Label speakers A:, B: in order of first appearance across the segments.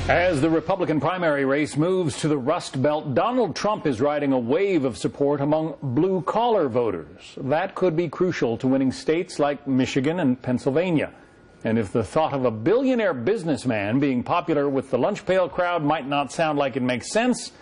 A: As the Republican primary race moves to the Rust Belt, Donald Trump is riding a wave of support among blue-collar voters. That could be crucial to winning states like Michigan and Pennsylvania. And if the thought of a billionaire businessman being popular with the lunch pail crowd might not sound like it makes sense,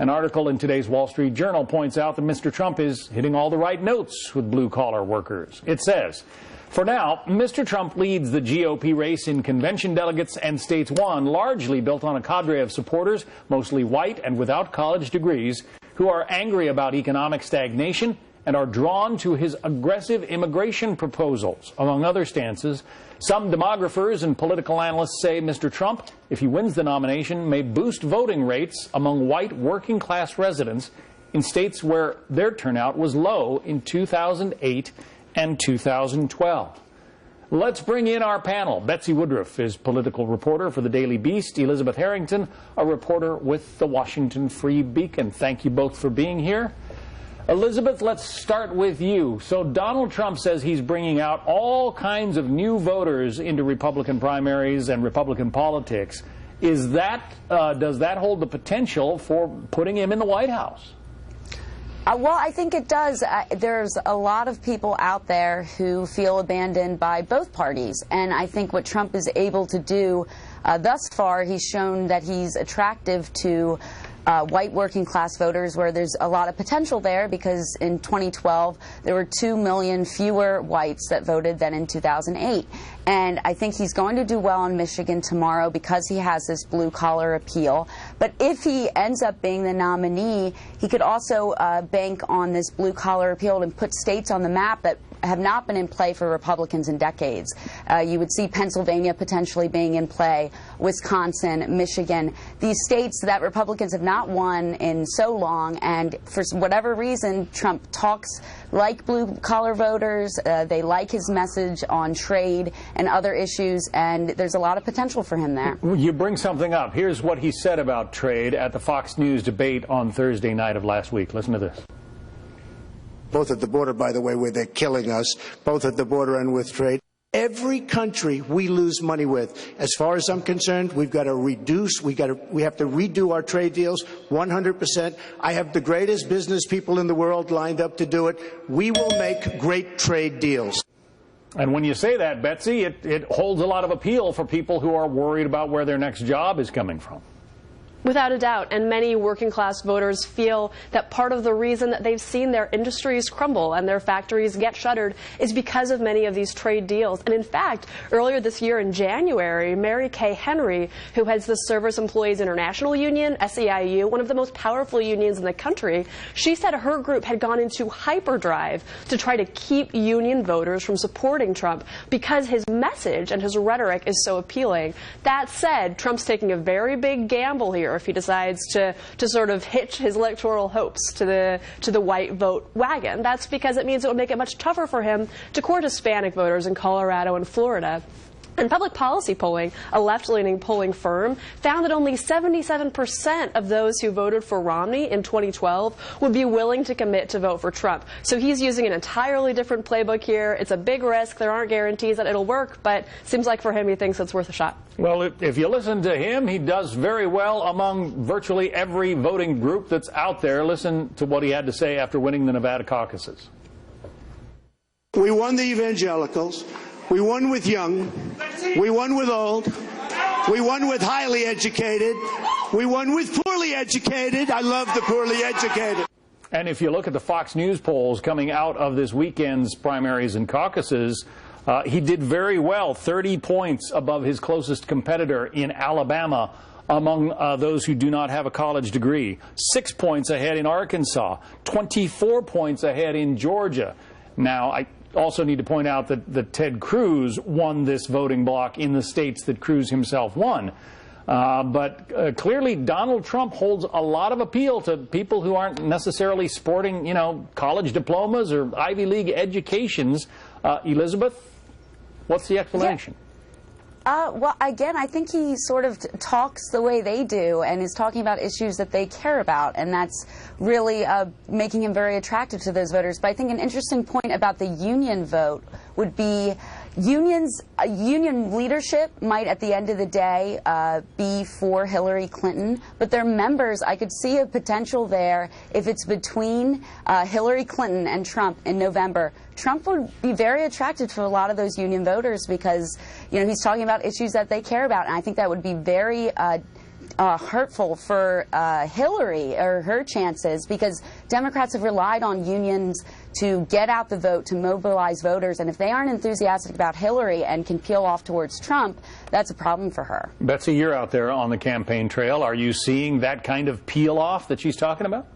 A: an article in today's Wall Street Journal points out that Mr. Trump is hitting all the right notes with blue-collar workers. It says, for now, Mr. Trump leads the GOP race in convention delegates and states won, largely built on a cadre of supporters, mostly white and without college degrees, who are angry about economic stagnation and are drawn to his aggressive immigration proposals, among other stances. Some demographers and political analysts say Mr. Trump, if he wins the nomination, may boost voting rates among white working-class residents in states where their turnout was low in 2008 and 2012. Let's bring in our panel. Betsy Woodruff is political reporter for the Daily Beast. Elizabeth Harrington, a reporter with the Washington Free Beacon. Thank you both for being here. Elizabeth, let's start with you. So Donald Trump says he's bringing out all kinds of new voters into Republican primaries and Republican politics. Does that hold the potential for putting him in the White House?
B: Well, I think it does. There's a lot of people out there who feel abandoned by both parties. And I think what Trump is able to do thus far, he's shown that he's attractive to white working class voters, where there's a lot of potential there, because in 2012 there were 2 million fewer whites that voted than in 2008. And I think he's going to do well in Michigan tomorrow because he has this blue-collar appeal. But if he ends up being the nominee, he could also bank on this blue-collar appeal and put states on the map that have not been in play for Republicans in decades. You would see Pennsylvania potentially being in play, Wisconsin, Michigan, these states that Republicans have not won in so long, and for whatever reason, Trump talks like blue-collar voters. They like his message on trade and other issues, and there's a lot of potential for him there.
A: You bring something up. Here's what he said about trade at the Fox News debate on Thursday night of last week. Listen to this.
C: Both at the border, by the way, where they're killing us, both at the border and with trade. Every country we lose money with. As far as I'm concerned, we've got to reduce, we have to redo our trade deals 100%. I have the greatest business people in the world lined up to do it. We will make great trade deals.
A: And when you say that, Betsy, it holds a lot of appeal for people who are worried about where their next job is coming from.
D: Without a doubt, and many working-class voters feel that part of the reason that they've seen their industries crumble and their factories get shuttered is because of many of these trade deals. And in fact, earlier this year in January, Mary Kay Henry, who heads the Service Employees International Union, SEIU, one of the most powerful unions in the country, she said her group had gone into hyperdrive to try to keep union voters from supporting Trump because his message and his rhetoric is so appealing. That said, Trump's taking a very big gamble here if he decides to sort of hitch his electoral hopes to the white vote wagon. That's because it means it would make it much tougher for him to court Hispanic voters in Colorado and Florida. And public policy polling, a left-leaning polling firm, found that only 77% of those who voted for Romney in 2012 would be willing to commit to vote for Trump. So he's using an entirely different playbook here. It's a big risk. There aren't guarantees that it'll work, but seems like for him he thinks it's worth a shot.
A: Well, if you listen to him, he does very well among virtually every voting group that's out there. Listen to what he had to say after winning the Nevada caucuses.
C: We won the evangelicals. We won with young, we won with old, we won with highly educated, we won with poorly educated. I love the poorly educated.
A: And if you look at the Fox News polls coming out of this weekend's primaries and caucuses, he did very well, 30 points above his closest competitor in Alabama among those who do not have a college degree, 6 points ahead in Arkansas, 24 points ahead in Georgia. Now, I also need to point out that Ted Cruz won this voting bloc in the states that Cruz himself won. But clearly Donald Trump holds a lot of appeal to people who aren't necessarily sporting, college diplomas or Ivy League educations. Elizabeth, what's the explanation?
B: Well, again, I think he sort of talks the way they do and is talking about issues that they care about, and that's really making him very attractive to those voters. But I think an interesting point about the union vote would be Union leadership might at the end of the day be for Hillary Clinton, but their members, I could see a potential there if it's between Hillary Clinton and Trump in November. Trump would be very attractive to a lot of those union voters because, you know, he's talking about issues that they care about, and I think that would be very hurtful for Hillary or her chances, because Democrats have relied on unions to get out the vote, to mobilize voters, and if they aren't enthusiastic about Hillary and can peel off towards Trump, that's a problem for her.
A: Betsy, you're out there on the campaign trail. Are you seeing that kind of peel off that she's talking about?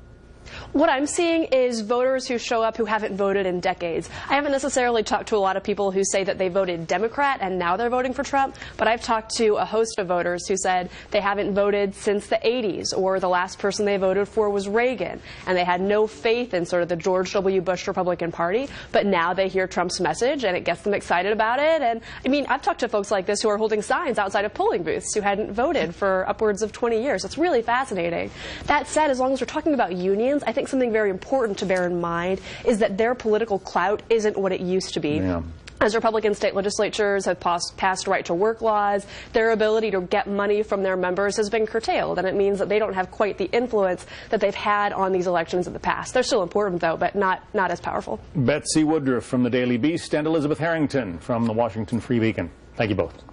D: What I'm seeing is voters who show up who haven't voted in decades. I haven't necessarily talked to a lot of people who say that they voted Democrat and now they're voting for Trump, but I've talked to a host of voters who said they haven't voted since the 80s, or the last person they voted for was Reagan, and they had no faith in sort of the George W. Bush Republican Party, but now they hear Trump's message and it gets them excited about it. And I mean, I've talked to folks like this who are holding signs outside of polling booths who hadn't voted for upwards of 20 years. It's really fascinating. That said, as long as we're talking about unions, I think something very important to bear in mind is that their political clout isn't what it used to be.
A: Yeah.
D: As Republican state legislatures have passed right-to-work laws, their ability to get money from their members has been curtailed, and it means that they don't have quite the influence that they've had on these elections in the past. They're still important, though, but not as powerful.
A: Betsy Woodruff from the Daily Beast and Elizabeth Harrington from the Washington Free Beacon. Thank you both.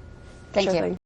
B: Thank you.